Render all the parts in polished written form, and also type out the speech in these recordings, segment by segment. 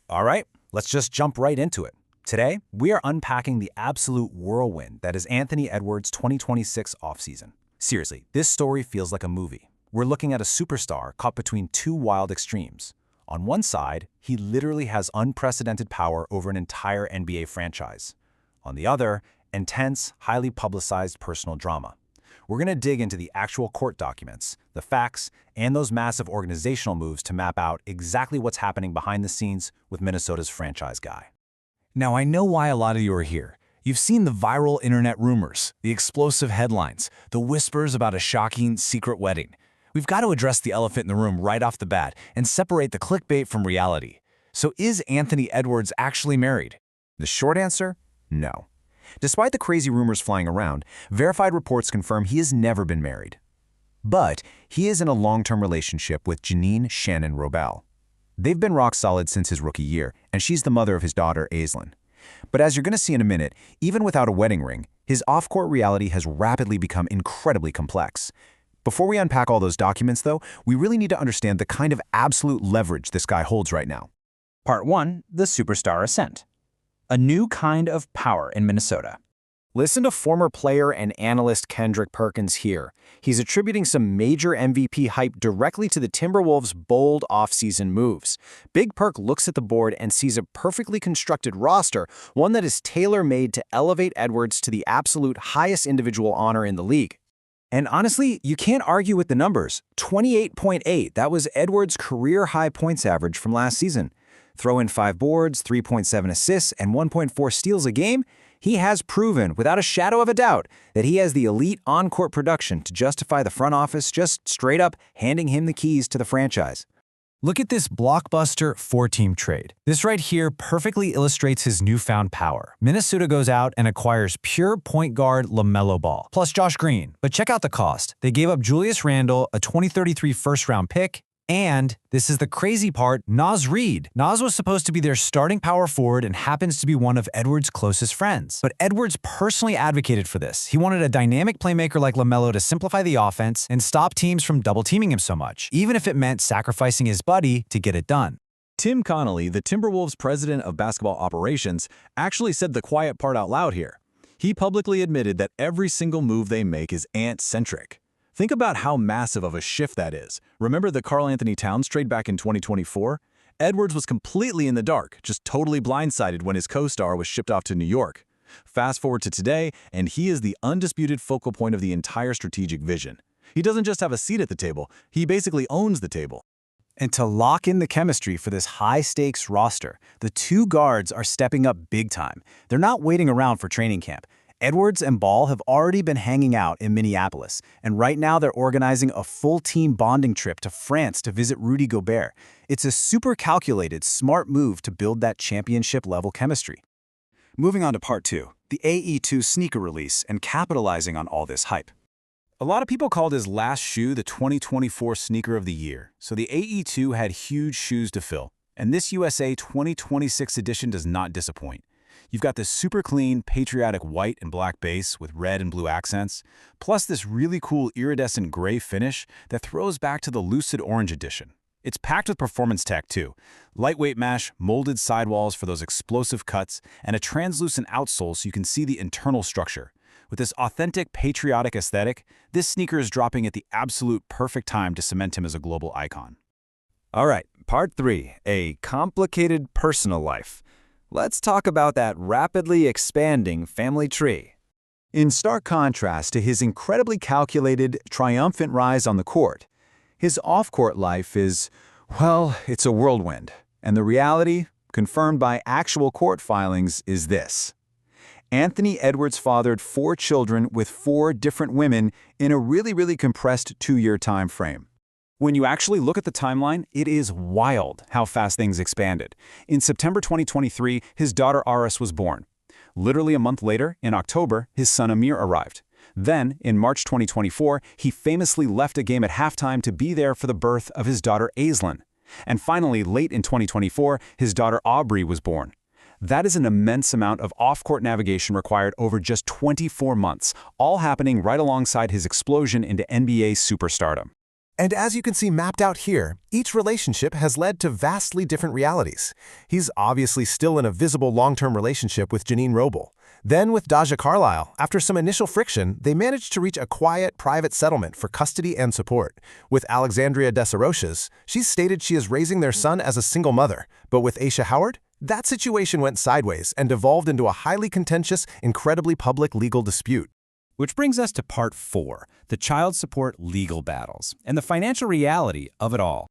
All right, let's just jump right into it. Today, we are unpacking the absolute whirlwind that is Anthony Edwards' 2026 offseason. Seriously, this story feels like a movie. We're looking at a superstar caught between two wild extremes. On one side, he literally has unprecedented power over an entire NBA franchise. On the other, intense, highly publicized personal drama. We're going to dig into the actual court documents, the facts, and those massive organizational moves to map out exactly what's happening behind the scenes with Minnesota's franchise guy. Now, I know why a lot of you are here. You've seen the viral internet rumors, the explosive headlines, the whispers about a shocking secret wedding. We've got to address the elephant in the room right off the bat and separate the clickbait from reality. So is Anthony Edwards actually married? The short answer? No. Despite the crazy rumors flying around, verified reports confirm he has never been married. But he is in a long-term relationship with Jeanine Shannon Robel. They've been rock solid since his rookie year, and she's the mother of his daughter, Aislinn. But as you're going to see in a minute, even without a wedding ring, his off-court reality has rapidly become incredibly complex. Before we unpack all those documents, though, we really need to understand the kind of absolute leverage this guy holds right now. Part 1. The Superstar Ascent. A new kind of power in Minnesota. Listen to former player and analyst Kendrick Perkins here. He's attributing some major MVP hype directly to the Timberwolves' bold offseason moves. Big Perk looks at the board and sees a perfectly constructed roster, one that is tailor-made to elevate Edwards to the absolute highest individual honor in the league. And honestly, you can't argue with the numbers. 28.8, that was Edwards' career-high points average from last season. Throw in 5 boards, 3.7 assists, and 1.4 steals a game, he has proven, without a shadow of a doubt, that he has the elite on-court production to justify the front office just straight up handing him the keys to the franchise. Look at this blockbuster 4-team trade. This right here perfectly illustrates his newfound power. Minnesota goes out and acquires pure point guard LaMelo Ball, plus Josh Green. But check out the cost. They gave up Julius Randle, a 2033 first-round pick, and, this is the crazy part, Naz Reid. Naz was supposed to be their starting power forward and happens to be one of Edwards' closest friends. But Edwards personally advocated for this. He wanted a dynamic playmaker like LaMelo to simplify the offense and stop teams from double-teaming him so much, even if it meant sacrificing his buddy to get it done. Tim Connolly, the Timberwolves president of basketball operations, actually said the quiet part out loud here. He publicly admitted that every single move they make is Ant-centric. Think about how massive of a shift that is. Remember the Karl Anthony Towns trade back in 2024? Edwards was completely in the dark, just totally blindsided when his co-star was shipped off to New York. Fast forward to today, and he is the undisputed focal point of the entire strategic vision. He doesn't just have a seat at the table, he basically owns the table. And to lock in the chemistry for this high-stakes roster, the two guards are stepping up big time. They're not waiting around for training camp. Edwards and Ball have already been hanging out in Minneapolis, and right now they're organizing a full-team bonding trip to France to visit Rudy Gobert. It's a super calculated, smart move to build that championship-level chemistry. Moving on to Part 2, the AE2 sneaker release and capitalizing on all this hype. A lot of people called his last shoe the 2024 sneaker of the year, so the AE2 had huge shoes to fill, and this USA 2026 edition does not disappoint. You've got this super clean, patriotic white and black base with red and blue accents, plus this really cool iridescent gray finish that throws back to the lucid orange edition. It's packed with performance tech too. Lightweight mesh, molded sidewalls for those explosive cuts, and a translucent outsole so you can see the internal structure. With this authentic, patriotic aesthetic, this sneaker is dropping at the absolute perfect time to cement him as a global icon. All right, Part 3, a complicated personal life. Let's talk about that rapidly expanding family tree. In stark contrast to his incredibly calculated, triumphant rise on the court, his off-court life is, well, it's a whirlwind. And the reality, confirmed by actual court filings, is this. Anthony Edwards fathered 4 children with 4 different women in a really compressed 2-year time frame. When you actually look at the timeline, it is wild how fast things expanded. In September 2023, his daughter Aris was born. Literally a month later, in October, his son Amir arrived. Then, in March 2024, he famously left a game at halftime to be there for the birth of his daughter Aislinn. And finally, late in 2024, his daughter Aubrey was born. That is an immense amount of off-court navigation required over just 24 months, all happening right alongside his explosion into NBA superstardom. And as you can see mapped out here, each relationship has led to vastly different realities. He's obviously still in a visible long-term relationship with Jeanine Robel. Then with Daja Carlisle, after some initial friction, they managed to reach a quiet, private settlement for custody and support. With Alexandria Desaroches, she's stated she is raising their son as a single mother. But with Aisha Howard, that situation went sideways and devolved into a highly contentious, incredibly public legal dispute. Which brings us to part 4, the child support legal battles, and the financial reality of it all.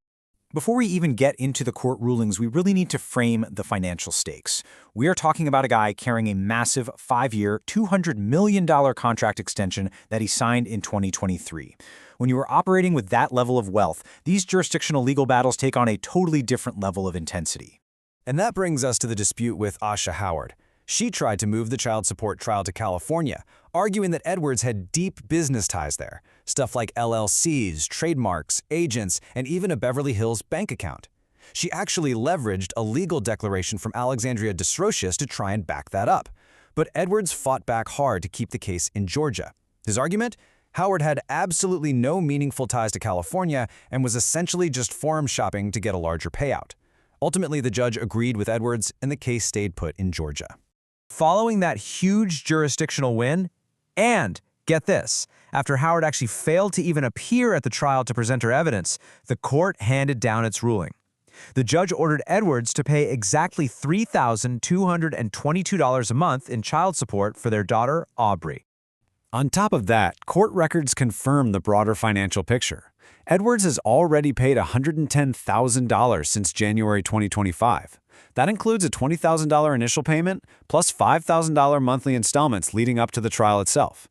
Before we even get into the court rulings, we really need to frame the financial stakes. We are talking about a guy carrying a massive 5-year, $200 million contract extension that he signed in 2023. When you are operating with that level of wealth, these jurisdictional legal battles take on a totally different level of intensity. And that brings us to the dispute with Aisha Howard. She tried to move the child support trial to California, arguing that Edwards had deep business ties there, stuff like LLCs, trademarks, agents, and even a Beverly Hills bank account. She actually leveraged a legal declaration from Alexandria Desaroches to try and back that up. But Edwards fought back hard to keep the case in Georgia. His argument? Howard had absolutely no meaningful ties to California and was essentially just forum shopping to get a larger payout. Ultimately, the judge agreed with Edwards, and the case stayed put in Georgia. Following that huge jurisdictional win, and get this, after Howard actually failed to even appear at the trial to present her evidence, the court handed down its ruling. The judge ordered Edwards to pay exactly $3,222 a month in child support for their daughter, Aubrey. On top of that, court records confirm the broader financial picture. Edwards has already paid $110,000 since January 2025. That includes a $20,000 initial payment plus $5,000 monthly installments leading up to the trial itself.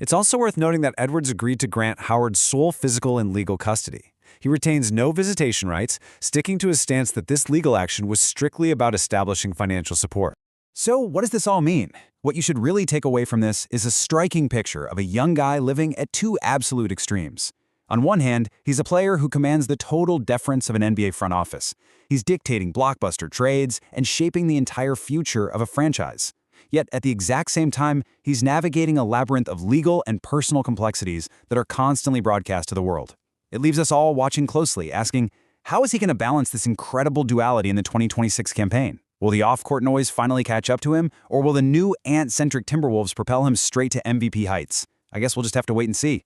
It's also worth noting that Edwards agreed to grant Howard sole physical and legal custody. He retains no visitation rights, sticking to his stance that this legal action was strictly about establishing financial support. So what does this all mean? What you should really take away from this is a striking picture of a young guy living at two absolute extremes. On one hand, he's a player who commands the total deference of an NBA front office. He's dictating blockbuster trades and shaping the entire future of a franchise. Yet at the exact same time, he's navigating a labyrinth of legal and personal complexities that are constantly broadcast to the world. It leaves us all watching closely, asking, how is he going to balance this incredible duality in the 2026 campaign? Will the off-court noise finally catch up to him, or will the new ant-centric Timberwolves propel him straight to MVP heights? I guess we'll just have to wait and see.